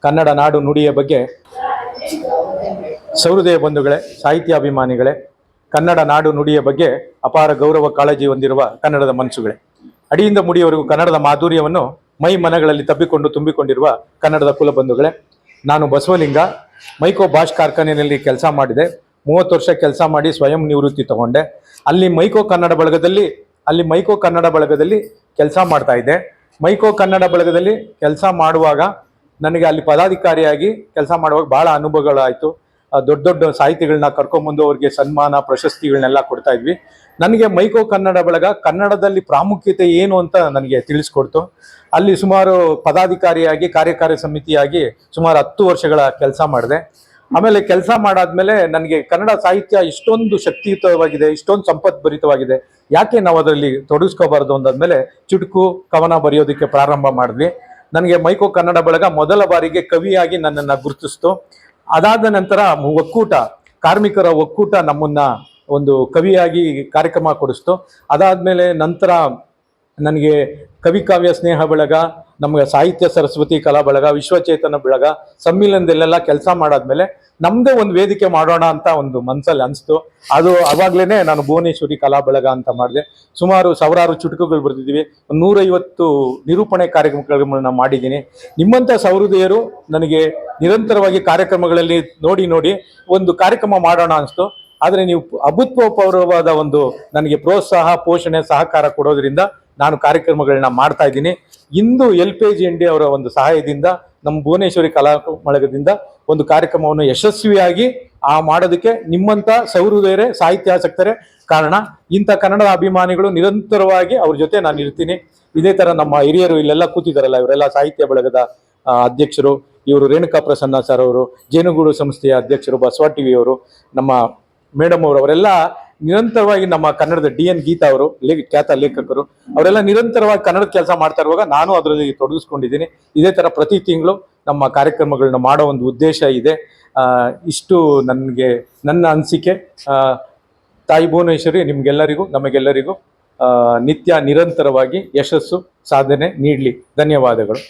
ಕನ್ನಡ ನಾಡು ನುಡಿಯ ಬಗ್ಗೆ ಸಹೃದಯ ಬಂಧುಗಳೇ, ಸಾಹಿತ್ಯಾಭಿಮಾನಿಗಳೇ, ಕನ್ನಡ ನಾಡು ನುಡಿಯ ಬಗ್ಗೆ ಅಪಾರ ಗೌರವ ಕಾಳಜಿ ಹೊಂದಿರುವ ಕನ್ನಡದ ಮನಸ್ಸುಗಳೇ, ಅಡಿಯಿಂದ ಮುಡಿಯವರೆಗೂ ಕನ್ನಡದ ಮಾಧುರ್ಯವನ್ನು ಮೈ ಮನಗಳಲ್ಲಿ ತಬ್ಬಿಕೊಂಡು ತುಂಬಿಕೊಂಡಿರುವ ಕನ್ನಡದ ಕುಲಬಂಧುಗಳೇ, ನಾನು ಬಸವಲಿಂಗ ಮೈಕೋ ಬಾಷ್ ಕಾರ್ಖಾನೆಯಲ್ಲಿ ಕೆಲಸ ಮಾಡಿದೆ. 30 ವರ್ಷ ಕೆಲಸ ಮಾಡಿ ಸ್ವಯಂ ನಿವೃತ್ತಿ ತಗೊಂಡೆ. ಅಲ್ಲಿ ಮೈಕೋ ಕನ್ನಡ ಬಳಗದಲ್ಲಿ ಕೆಲಸ ಮಾಡ್ತಾ ಇದ್ದೆ. ಮೈಕೋ ಕನ್ನಡ ಬಳಗದಲ್ಲಿ ಕೆಲಸ ಮಾಡುವಾಗ ನನಗೆ ಅಲ್ಲಿ ಪದಾಧಿಕಾರಿಯಾಗಿ ಕೆಲಸ ಮಾಡುವಾಗ ಬಹಳ ಅನುಭವಗಳಾಯಿತು. ದೊಡ್ಡ ದೊಡ್ಡ ಸಾಹಿತಿಗಳನ್ನ ಕರ್ಕೊಂಡ್ಬಂದು ಅವ್ರಿಗೆ ಸನ್ಮಾನ ಪ್ರಶಸ್ತಿಗಳನ್ನೆಲ್ಲ ಕೊಡ್ತಾ ಇದ್ವಿ. ನನಗೆ ಮೈಕೋ ಕನ್ನಡ ಬಳಗ ಕನ್ನಡದಲ್ಲಿ ಪ್ರಾಮುಖ್ಯತೆ ಏನು ಅಂತ ನನಗೆ ತಿಳಿಸ್ಕೊಡ್ತು. ಅಲ್ಲಿ ಸುಮಾರು ಪದಾಧಿಕಾರಿಯಾಗಿ ಕಾರ್ಯಕಾರಿ ಸಮಿತಿಯಾಗಿ ಸುಮಾರು 10 ವರ್ಷಗಳ ಕೆಲಸ ಮಾಡಿದೆ. ಆಮೇಲೆ ಕೆಲಸ ಮಾಡಾದ್ಮೇಲೆ ನನಗೆ ಕನ್ನಡ ಸಾಹಿತ್ಯ ಇಷ್ಟೊಂದು ಶಕ್ತಿಯುತವಾಗಿದೆ, ಇಷ್ಟೊಂದು ಸಂಪದ್ಭರಿತವಾಗಿದೆ, ಯಾಕೆ ನಾವು ಅದರಲ್ಲಿ ತೊಡಗಿಸ್ಕೋಬಾರ್ದು ಅಂದಾದ್ಮೇಲೆ ಚುಟುಕು ಕವನ ಬರೆಯೋದಕ್ಕೆ ಪ್ರಾರಂಭ ಮಾಡಿದ್ವಿ. ನನಗೆ ಮೈಕೋ ಕನ್ನಡ ಬಳಗ ಮೊದಲ ಬಾರಿಗೆ ಕವಿಯಾಗಿ ನನ್ನನ್ನು ಗುರುತಿಸ್ತು. ಅದಾದ ನಂತರ ಕಾರ್ಮಿಕರ ಒಕ್ಕೂಟ ನಮ್ಮನ್ನ ಒಂದು ಕವಿಯಾಗಿ ಕಾರ್ಯಕ್ರಮ ಕೊಡಿಸ್ತು. ಅದಾದ್ಮೇಲೆ ನಂತರ ನನಗೆ ಕವಿ ಕಾವ್ಯ ಸ್ನೇಹ ಬಳಗ, ನಮಗೆ ಸಾಹಿತ್ಯ ಸರಸ್ವತಿ ಕಲಾ ಬಳಗ, ವಿಶ್ವಚೇತನ ಬಳಗ ಸಮ್ಮಿಲನದಲ್ಲೆಲ್ಲ ಕೆಲಸ ಮಾಡಾದ್ಮೇಲೆ ನಮ್ಮದೇ ಒಂದು ವೇದಿಕೆ ಮಾಡೋಣ ಅಂತ ಒಂದು ಮನಸ್ಸಲ್ಲಿ ಅನಿಸ್ತು. ಅದು ಅವಾಗ್ಲೇ ನಾನು ಭುವನೇಶ್ವರಿ ಕಲಾ ಬಳಗ ಅಂತ ಮಾಡಿದೆ. ಸುಮಾರು ಸಾವಿರಾರು ಚುಟುಕುಗಳು ಬರೆದಿದ್ದೀವಿ. 150 ನಿರೂಪಣೆ ಕಾರ್ಯಕ್ರಮಗಳನ್ನ ಮಾಡಿದ್ದೀನಿ. ನಿಮ್ಮಂಥ ಸಹೃದಯರು ನನಗೆ ನಿರಂತರವಾಗಿ ಕಾರ್ಯಕ್ರಮಗಳಲ್ಲಿ ನೋಡಿ ಒಂದು ಕಾರ್ಯಕ್ರಮ ಮಾಡೋಣ ಅನಿಸ್ತು. ಆದರೆ ನೀವು ಅಭೂತಪೂರ್ವವಾದ ಒಂದು ನನಗೆ ಪ್ರೋತ್ಸಾಹ, ಪೋಷಣೆ, ಸಹಕಾರ ಕೊಡೋದ್ರಿಂದ ನಾನು ಕಾರ್ಯಕ್ರಮಗಳನ್ನ ಮಾಡ್ತಾ ಇದ್ದೀನಿ. ಇಂದು LPGND ಅವರ ಒಂದು ಸಹಾಯದಿಂದ ನಮ್ಮ ಭುವನೇಶ್ವರಿ ಕಲಾ ಬಳಗದಿಂದ ಒಂದು ಕಾರ್ಯಕ್ರಮವನ್ನು ಯಶಸ್ವಿಯಾಗಿ ಮಾಡೋದಕ್ಕೆ ನಿಮ್ಮಂಥ ಸಹೃದಯರೇ, ಸಾಹಿತ್ಯಾಸಕ್ತರೇ ಕಾರಣ. ಇಂಥ ಕನ್ನಡ ಅಭಿಮಾನಿಗಳು ನಿರಂತರವಾಗಿ ಅವ್ರ ಜೊತೆ ನಾನು ಇರ್ತೀನಿ. ಇದೇ ಥರ ನಮ್ಮ ಹಿರಿಯರು ಇಲ್ಲೆಲ್ಲ ಕೂತಿದ್ದಾರಲ್ಲ, ಇವರೆಲ್ಲ ಸಾಹಿತ್ಯ ಬಳಗದ ಅಧ್ಯಕ್ಷರು. ಇವರು ರೇಣುಕಾ ಪ್ರಸನ್ನ ಸರ್ ಅವರು, ಜೇನುಗೂಡು ಸಂಸ್ಥೆಯ ಅಧ್ಯಕ್ಷರು, ಬಸವ TV ಅವರು, ನಮ್ಮ ಮೇಡಮ್ ಅವರೆಲ್ಲ ನಿರಂತರವಾಗಿ ನಮ್ಮ ಕನ್ನಡದ DN ಗೀತಾ ಅವರು, ಖ್ಯಾತ ಲೇಖಕರು, ಅವರೆಲ್ಲ ನಿರಂತರವಾಗಿ ಕನ್ನಡದ ಕೆಲಸ ಮಾಡ್ತಾ ಇರುವಾಗ ನಾನು ಅದರಲ್ಲಿ ತೊಡಗಿಸ್ಕೊಂಡಿದ್ದೀನಿ. ಇದೇ ಥರ ಪ್ರತಿ ತಿಂಗಳು ನಮ್ಮ ಕಾರ್ಯಕ್ರಮಗಳನ್ನ ಮಾಡೋ ಒಂದು ಉದ್ದೇಶ ಇದೆ. ಇಷ್ಟು ನನ್ನ ಅನಿಸಿಕೆ. ತಾಯಿ ಭುವನೇಶ್ವರಿ ನಮಗೆಲ್ಲರಿಗೂ ನಿತ್ಯ ನಿರಂತರವಾಗಿ ಯಶಸ್ಸು ಸಾಧನೆ ನೀಡಲಿ. ಧನ್ಯವಾದಗಳು.